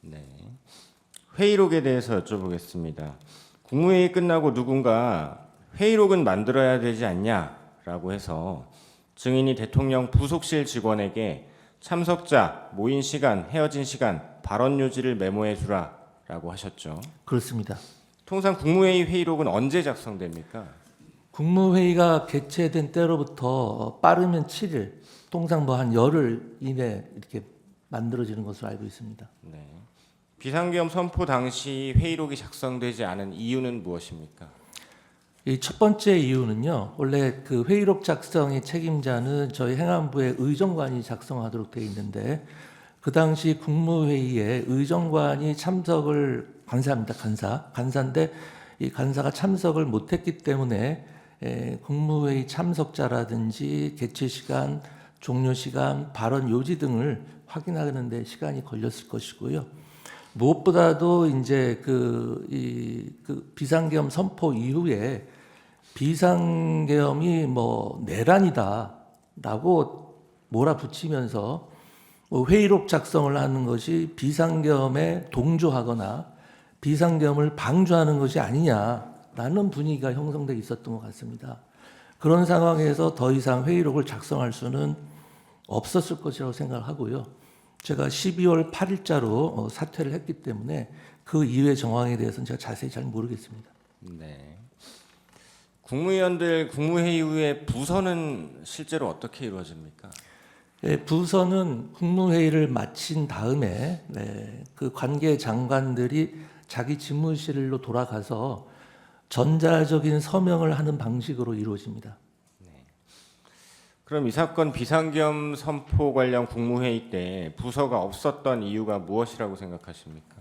네. 회의록에 대해서 여쭤보겠습니다. 국무회의 끝나고 누군가 회의록은 만들어야 되지 않냐라고 해서 증인이 대통령 부속실 직원에게 참석자, 모인 시간, 헤어진 시간, 발언 요지를 메모해 주라라고 하셨죠. 그렇습니다. 통상 국무회의 회의록은 언제 작성됩니까? 국무회의가 개최된 때로부터 빠르면 7일, 통상 뭐 한 열흘 이내 이렇게 만들어지는 것으로 알고 있습니다. 네. 비상계엄 선포 당시 회의록이 작성되지 않은 이유는 무엇입니까? 이 첫 번째 이유는요. 원래 그 회의록 작성의 책임자는 저희 행안부의 의정관이 작성하도록 되어 있는데 그 당시 국무회의에 의정관이 참석을 간사입니다. 간사인데 이 간사가 참석을 못했기 때문에 국무회의 참석자라든지 개최 시간, 종료 시간, 발언 요지 등을 확인하는 데 시간이 걸렸을 것이고요. 무엇보다도 이제 그 비상계엄 선포 이후에 비상계엄이 뭐 내란이다라고 몰아붙이면서 뭐 회의록 작성을 하는 것이 비상계엄에 동조하거나 비상계엄을 방조하는 것이 아니냐라는 분위기가 형성돼 있었던 것 같습니다. 그런 상황에서 더 이상 회의록을 작성할 수는 없었을 것이라고 생각을 하고요. 제가 12월 8일자로 사퇴를 했기 때문에 그 이후의 정황에 대해서는 제가 자세히 잘 모르겠습니다. 네. 국무위원들 국무회의 후에 부서는 실제로 어떻게 이루어집니까? 부서는 국무회의를 마친 다음에 그 관계 장관들이 자기 집무실로 돌아가서 전자적인 서명을 하는 방식으로 이루어집니다. 그럼 이 사건 비상계엄 선포 관련 국무회의 때 부서가 없었던 이유가 무엇이라고 생각하십니까?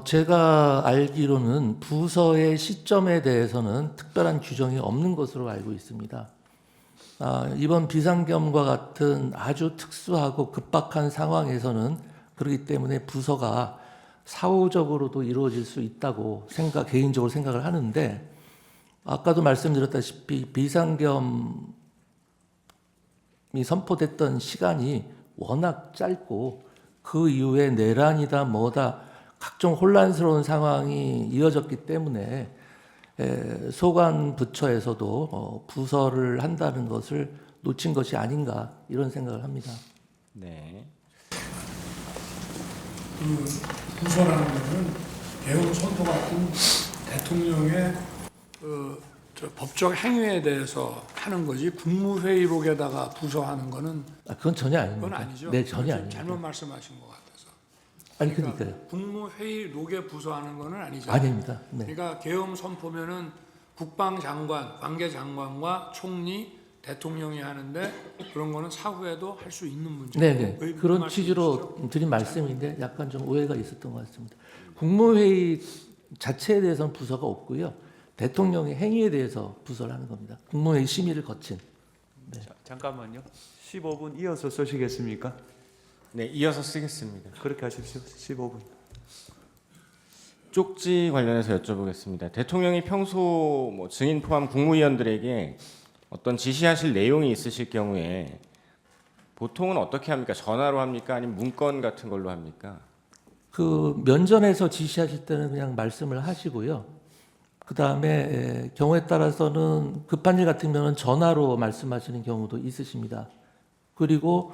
제가 알기로는 부서의 시점에 대해서는 특별한 규정이 없는 것으로 알고 있습니다. 이번 비상계엄과 같은 아주 특수하고 급박한 상황에서는 그렇기 때문에 부서가 사후적으로도 이루어질 수 있다고 개인적으로 생각을 하는데 아까도 말씀드렸다시피 비상계엄이 선포됐던 시간이 워낙 짧고 그 이후에 내란이다 뭐다 각종 혼란스러운 상황이 이어졌기 때문에 소관 부처에서도 부서를 한다는 것을 놓친 것이 아닌가 이런 생각을 합니다. 네. 그 부서라는 것은 계엄 선포 같은 대통령의 저 법적 행위에 대해서 하는 거지 국무회의록에다가 부서하는 거는 그건 전혀 아닙니다. 그건 아니죠. 네, 전혀 아닙니다. 잘못 말씀하신 것 같아서. 아니 그러니까요. 국무회의록에 부서하는 거는 아니죠. 아닙니다. 네. 그러니까 계엄 선포면은 국방장관, 관계장관과 총리, 대통령이 하는데 그런 거는 사후에도 할 수 있는 문제고. 네네. 그런 취지로 드린 말씀인데 약간 좀 오해가 있었던 것 같습니다. 국무회의 자체에 대해서는 부서가 없고요. 대통령의 행위에 대해서 부서를 하는 겁니다. 국무회의 심의를 거친. 네. 잠깐만요. 15분 이어서 쓰시겠습니까? 네, 이어서 쓰겠습니다. 그렇게 하십시오. 15분. 쪽지 관련해서 여쭤보겠습니다. 대통령이 평소 뭐 증인 포함 국무위원들에게 어떤 지시하실 내용이 있으실 경우에 보통은 어떻게 합니까? 전화로 합니까? 아니면 문건 같은 걸로 합니까? 그 면전에서 지시하실 때는 그냥 말씀을 하시고요. 그 다음에 경우에 따라서는 급한 일 같으면 전화로 말씀하시는 경우도 있으십니다. 그리고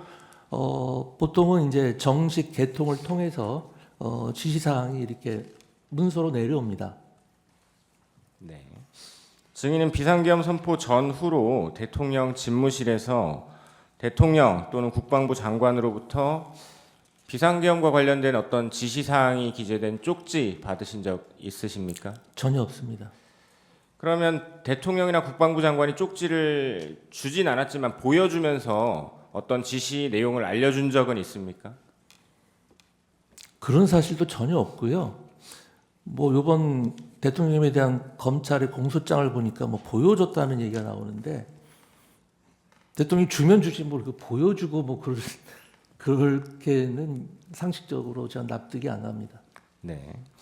보통은 이제 정식 개통을 통해서 지시사항이 이렇게 문서로 내려옵니다. 네. 증인은 비상계엄 선포 전후로 대통령 집무실에서 대통령 또는 국방부 장관으로부터 비상계엄과 관련된 어떤 지시사항이 기재된 쪽지 받으신 적 있으십니까? 전혀 없습니다. 그러면 대통령이나 국방부 장관이 쪽지를 주진 않았지만 보여주면서 어떤 지시 내용을 알려준 적은 있습니까? 그런 사실도 전혀 없고요. 뭐 이번 대통령에 대한 검찰의 공소장을 보니까 뭐 보여줬다는 얘기가 나오는데 대통령이 주면 주지 뭘 보여주고 뭐 그렇게는 상식적으로 저는 납득이 안 갑니다. 네.